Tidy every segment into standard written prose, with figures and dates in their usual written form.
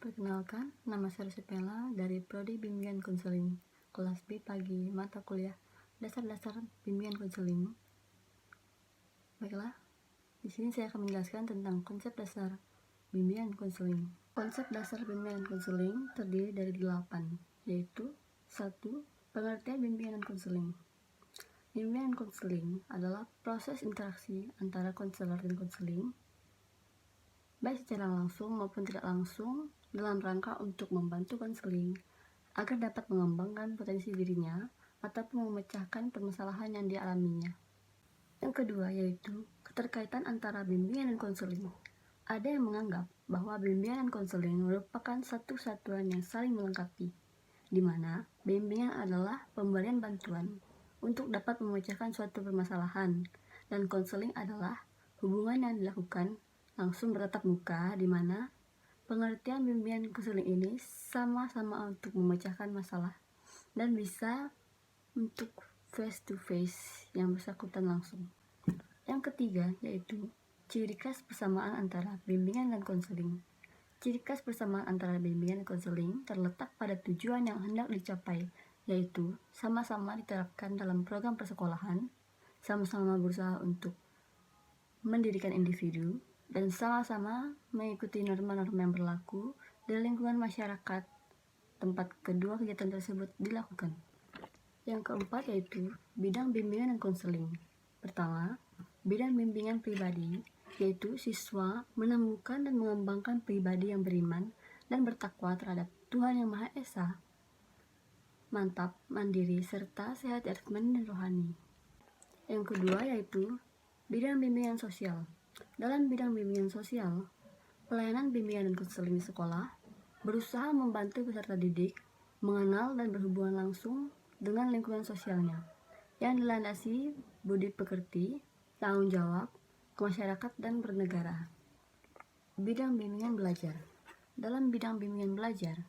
Perkenalkan, nama saya Rusipela dari Prodi Bimbingan Konseling, kelas B pagi, mata kuliah Dasar-Dasar Bimbingan Konseling. Baiklah, di sini saya akan menjelaskan tentang konsep dasar bimbingan konseling. Konsep dasar bimbingan konseling terdiri dari 8, yaitu 1. Pengertian bimbingan konseling. Bimbingan konseling adalah proses interaksi antara konselor dan konseling, baik secara langsung maupun tidak langsung, dalam rangka untuk membantu konseling agar dapat mengembangkan potensi dirinya ataupun memecahkan permasalahan yang dialaminya. Yang kedua yaitu keterkaitan antara bimbingan dan konseling. Ada yang menganggap bahwa bimbingan dan konseling merupakan satu satuan yang saling melengkapi, di mana bimbingan adalah pemberian bantuan untuk dapat memecahkan suatu permasalahan, dan konseling adalah hubungan yang dilakukan langsung bertatap muka, di mana pengertian bimbingan konseling ini sama-sama untuk memecahkan masalah dan bisa untuk face to face yang bersangkutan langsung. Yang ketiga yaitu ciri khas persamaan antara bimbingan dan konseling. Ciri khas persamaan antara bimbingan dan konseling terletak pada tujuan yang hendak dicapai, yaitu sama-sama diterapkan dalam program persekolahan, sama-sama berusaha untuk mendirikan individu, dan sama-sama mengikuti norma-norma yang berlaku di lingkungan masyarakat tempat kedua kegiatan tersebut dilakukan. Yang keempat yaitu bidang bimbingan dan konseling. Pertama, bidang bimbingan pribadi, yaitu siswa menemukan dan mengembangkan pribadi yang beriman dan bertakwa terhadap Tuhan Yang Maha Esa, mantap, mandiri, serta sehat jasmani dan rohani. Yang kedua yaitu bidang bimbingan sosial. Dalam bidang bimbingan sosial, pelayanan bimbingan dan konseling di sekolah berusaha membantu peserta didik mengenal dan berhubungan langsung dengan lingkungan sosialnya yang dilandasi budi pekerti, tanggung jawab, kemasyarakat, dan bernegara. Bidang bimbingan belajar. Dalam bidang bimbingan belajar,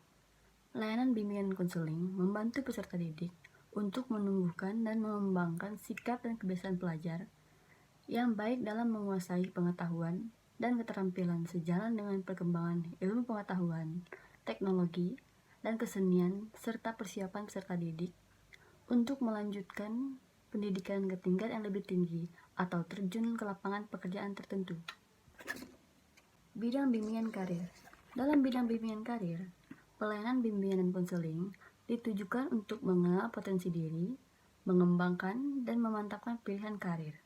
layanan bimbingan konseling membantu peserta didik untuk menumbuhkan dan mengembangkan sikap dan kebiasaan pelajar yang baik dalam menguasai pengetahuan dan keterampilan sejalan dengan perkembangan ilmu pengetahuan, teknologi, dan kesenian, serta persiapan peserta didik untuk melanjutkan pendidikan ke tingkat yang lebih tinggi atau terjun ke lapangan pekerjaan tertentu. Bidang bimbingan karir. Dalam bidang bimbingan karir, pelayanan bimbingan dan konseling ditujukan untuk mengenal potensi diri, mengembangkan dan memantapkan pilihan karir.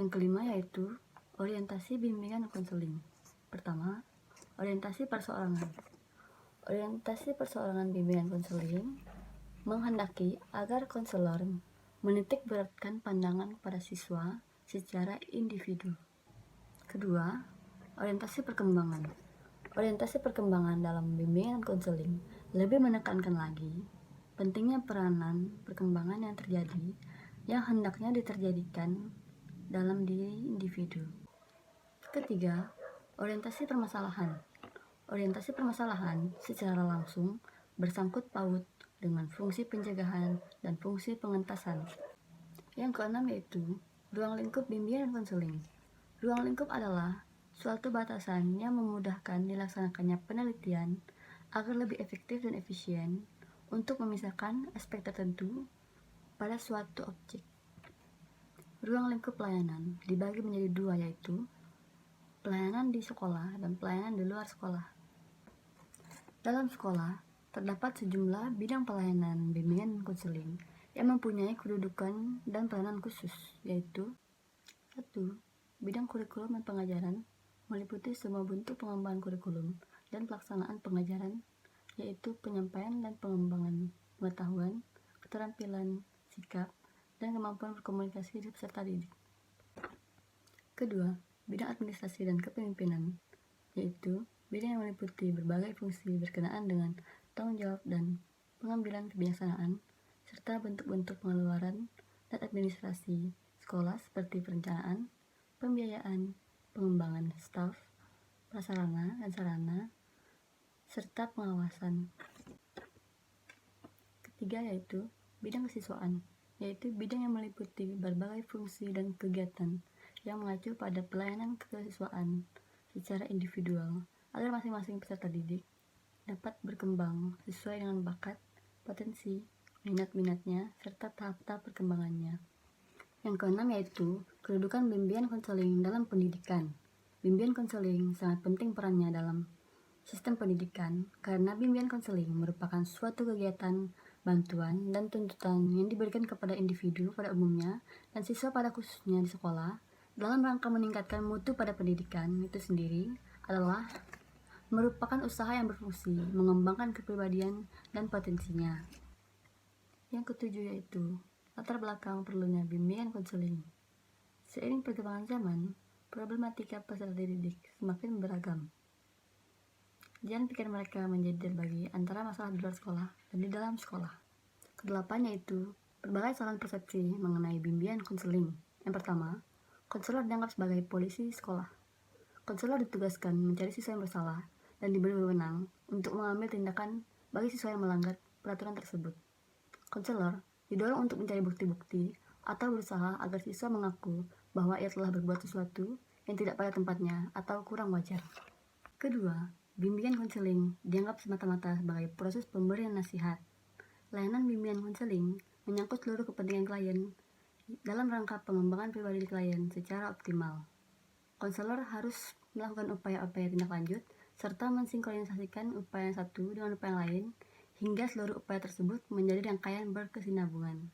Yang kelima yaitu orientasi bimbingan dan konseling. Pertama, orientasi perseorangan. Orientasi perseorangan bimbingan konseling menghendaki agar konselor menitik beratkan pandangan pada siswa secara individu. Kedua, orientasi perkembangan. Orientasi perkembangan dalam bimbingan konseling lebih menekankan lagi pentingnya peranan perkembangan yang terjadi yang hendaknya diterjadikan dalam diri individu. Ketiga, orientasi permasalahan. Orientasi permasalahan secara langsung bersangkut paut dengan fungsi pencegahan dan fungsi pengentasan. Yang keenam yaitu ruang lingkup bimbingan dan konseling. Ruang lingkup adalah suatu batasan yang memudahkan dilaksanakannya penelitian agar lebih efektif dan efisien untuk memisahkan aspek tertentu pada suatu objek. Ruang lingkup pelayanan dibagi menjadi dua, yaitu pelayanan di sekolah dan pelayanan di luar sekolah. Dalam sekolah, terdapat sejumlah bidang pelayanan bimbingan dan konseling yang mempunyai kedudukan dan peranan khusus, yaitu 1. Bidang kurikulum dan pengajaran meliputi semua bentuk pengembangan kurikulum dan pelaksanaan pengajaran, yaitu penyampaian dan pengembangan pengetahuan, keterampilan, sikap, dan kemampuan berkomunikasi di peserta didik. Kedua, bidang administrasi dan kepemimpinan, yaitu bidang yang meliputi berbagai fungsi berkenaan dengan tanggung jawab dan pengambilan kebijaksanaan, serta bentuk-bentuk pengeluaran dan administrasi sekolah seperti perencanaan, pembiayaan, pengembangan staf, prasarana dan sarana, serta pengawasan. Ketiga yaitu bidang kesiswaan, yaitu bidang yang meliputi berbagai fungsi dan kegiatan yang mengacu pada pelayanan kekesiswaan secara individual agar masing-masing peserta didik dapat berkembang sesuai dengan bakat, potensi, minat-minatnya, serta tahap-tahap perkembangannya. Yang keenam yaitu kedudukan bimbingan konseling dalam pendidikan. Bimbingan konseling sangat penting perannya dalam sistem pendidikan karena bimbingan konseling merupakan suatu kegiatan, bantuan, dan tuntutan yang diberikan kepada individu pada umumnya dan siswa pada khususnya di sekolah dalam rangka meningkatkan mutu pada pendidikan itu sendiri adalah merupakan usaha yang berfungsi mengembangkan kepribadian dan potensinya. Yang ketujuh yaitu latar belakang perlunya bimbingan konseling. Seiring perkembangan zaman, problematika peserta didik semakin beragam. Jalan pikir mereka menjadi terbagi antara masalah di luar sekolah dan di dalam sekolah. Kedelapan yaitu berbagai saran persepsi mengenai bimbingan konseling. Yang pertama, konselor dianggap sebagai polisi sekolah. Konselor ditugaskan mencari siswa yang bersalah dan diberi wewenang untuk mengambil tindakan bagi siswa yang melanggar peraturan tersebut. Konselor didorong untuk mencari bukti-bukti atau berusaha agar siswa mengaku bahwa ia telah berbuat sesuatu yang tidak pada tempatnya atau kurang wajar. Kedua, bimbingan konseling dianggap semata-mata sebagai proses pemberian nasihat. Layanan bimbingan konseling menyangkut seluruh kepentingan klien dalam rangka pengembangan pribadi klien secara optimal. Konselor harus melakukan upaya-upaya tindak lanjut serta mensinkronisasikan upaya yang satu dengan upaya yang lain hingga seluruh upaya tersebut menjadi rangkaian berkesinambungan.